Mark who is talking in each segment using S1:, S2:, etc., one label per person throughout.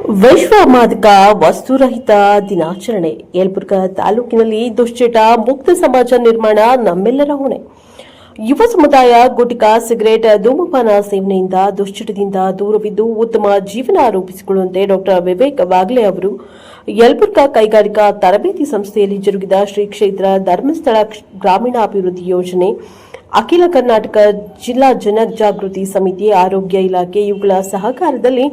S1: ವಿಶ್ವ ಮಾದಕ ವಸ್ತುರಹಿತ ದಿನಾಚರಣೆ. ಯಲಬುರ್ಗಾ ತಾಲೂಕಿನಲ್ಲಿ ದುಶ್ಚಟ ಮುಕ್ತ ಸಮಾಜ ನಿರ್ಮಾಣ ನಮ್ಮೆಲ್ಲರ ಹೊಣೆ. ಯುವ ಸಮುದಾಯ ಗುಟ್ಕಾ, ಸಿಗರೇಟ್, ಧೂಮಪಾನ ಸೇವನೆಯಿಂದ ದುಶ್ಚಟದಿಂದ ದೂರವಿದ್ದು ಉತ್ತಮ ಜೀವನ ರೂಪಿಸಿಕೊಳ್ಳುವಂತೆ ಡಾ ವಿವೇಕ್ ವಾಗ್ಲೆ ಅವರು ಯಲಬುರ್ಗಾ ಕೈಗಾರಿಕಾ ತರಬೇತಿ ಸಂಸ್ಥೆಯಲ್ಲಿ ಜರುಗಿದ ಶ್ರೀ ಕ್ಷೇತ್ರ ಧರ್ಮಸ್ಥಳ ಗ್ರಾಮೀಣಾಭಿವೃದ್ಧಿ ಯೋಜನೆ, ಅಖಿಲ ಕರ್ನಾಟಕ ಜಿಲ್ಲಾ ಜನಜಾಗೃತಿ ಸಮಿತಿ, ಆರೋಗ್ಯ ಇಲಾಖೆ ಇವುಗಳ ಸಹಕಾರದಲ್ಲಿ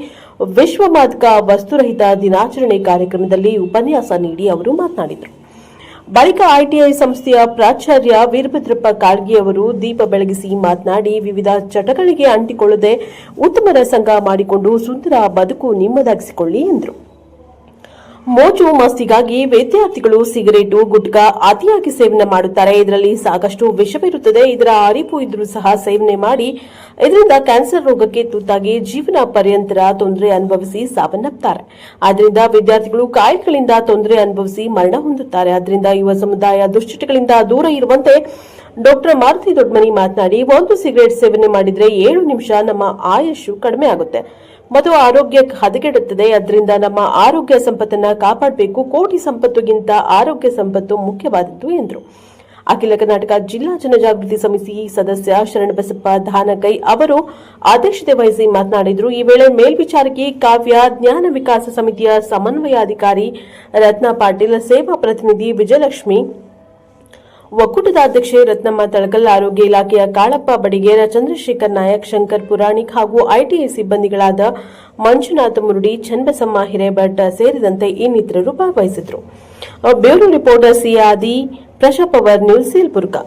S1: ವಿಶ್ವ ಮಾದಕ ವಸ್ತುರಹಿತ ದಿನಾಚರಣೆ ಕಾರ್ಯಕ್ರಮದಲ್ಲಿ ಉಪನ್ಯಾಸ ನೀಡಿ ಅವರು ಮಾತನಾಡಿದರು. ಬಳಿಕ ಐಟಿಐ ಸಂಸ್ಥೆಯ ಪ್ರಾಚಾರ್ಯ ವೀರಭದ್ರಪ್ಪ ಕಾಳ್ಗಿ ಅವರು ದೀಪ ಬೆಳಗಿಸಿ ಮಾತನಾಡಿ, ವಿವಿಧ ಚಟಗಳಿಗೆ ಅಂಟಿಕೊಳ್ಳದೆ ಉತ್ತಮರ ಸಂಘ ಮಾಡಿಕೊಂಡು ಸುಂದರ ಬದುಕು ನಿಮ್ಮದಾಗಿಸಿಕೊಳ್ಳಿ ಎಂದರು. ಮೋಜು ಮಸ್ತಿಗಾಗಿ ವಿದ್ಯಾರ್ಥಿಗಳು ಸಿಗರೇಟು, ಗುಟ್ಕಾ ಅತಿಯಾಗಿ ಸೇವನೆ ಮಾಡುತ್ತಾರೆ. ಇದರಲ್ಲಿ ಸಾಕಷ್ಟು ವಿಷವಿರುತ್ತದೆ. ಇದರ ಅರಿವು ಇದ್ರೂ ಸಹ ಸೇವನೆ ಮಾಡಿ ಇದರಿಂದ ಕ್ಯಾನ್ಸರ್ ರೋಗಕ್ಕೆ ತುತ್ತಾಗಿ ಜೀವನ ಪರ್ಯಂತರ ತೊಂದರೆ ಅನುಭವಿಸಿ ಸಾವನ್ನಪ್ಪುತ್ತಾರೆ. ಆದ್ದರಿಂದ ವಿದ್ಯಾರ್ಥಿಗಳು ಕಾಯಿಲೆಗಳಿಂದ ತೊಂದರೆ ಅನುಭವಿಸಿ ಮರಣ ಹೊಂದುತ್ತಾರೆ. ಆದ್ದರಿಂದ ಯುವ ಸಮುದಾಯ ದುಶ್ಚಟಗಳಿಂದ ದೂರ ಇರುವಂತೆ ಡಾ ಮಾರುತಿ ದೊಡ್ಡಮನಿ ಮಾತನಾಡಿ, ಒಂದು ಸಿಗರೇಟ್ ಸೇವನೆ ಮಾಡಿದ್ರೆ 7 ನಿಮಿಷ ನಮ್ಮ ಆಯುಷು ಕಡಿಮೆ ಆಗುತ್ತೆ ಮತ್ತು ಆರೋಗ್ಯ ಹದಗೆಡುತ್ತದೆ. ಅದರಿಂದ ನಮ್ಮ ಆರೋಗ್ಯ ಸಂಪತ್ತನ್ನ ಕಾಪಾಡಬೇಕು. ಕೋಟಿ ಸಂಪತ್ತುಗಿಂತ ಆರೋಗ್ಯ ಸಂಪತ್ತು ಮುಖ್ಯವಾದದ್ದು ಎಂದರು. ಅಖಿಲ ಕರ್ನಾಟಕ ಜಿಲ್ಲಾ ಜನಜಾಗೃತಿ ಸಮಿತಿ ಸದಸ್ಯ ಶರಣಬಸಪ್ಪ ಧಾನಗೈ ಅವರು ಅಧ್ಯಕ್ಷತೆ ವಹಿಸಿ ಮಾತನಾಡಿದರು. ಈ ವೇಳೆ ಮೇಲ್ವಿಚಾರಕಿ ಕಾವ್ಯ, ಜ್ಞಾನ ವಿಕಾಸ ಸಮಿತಿಯ ಸಮನ್ವಯಾಧಿಕಾರಿ ರತ್ನ ಪಾಟೀಲ್, ಸೇವಾ ಪ್ರತಿನಿಧಿ ವಿಜಯಲಕ್ಷ್ಮಿ, ಒಕ್ಕೂಟದ ಅಧ್ಯಕ್ಷೆ ರತ್ನಮ್ಮ ತಳಕಲ್, ಆರೋಗ್ಯ ಇಲಾಖೆಯ ಕಾಳಪ್ಪ ಬಡಿಗೇರ, ಚಂದ್ರಶೇಖರ್ ನಾಯಕ್, ಶಂಕರ್ ಪುರಾಣಿಕ್ ಹಾಗೂ ಐಟಿಐ ಸಿಬ್ಬಂದಿಗಳಾದ ಮಂಜುನಾಥ ಮುರುಡಿ, ಚನ್ನಬಸಮ್ಮ ಹಿರೇಭಟ್ ಸೇರಿದಂತೆ ಇನ್ನಿತರರು ಭಾಗವಹಿಸಿದರು. Bureau reporter Siyadi, Praja Power news, Yelburga.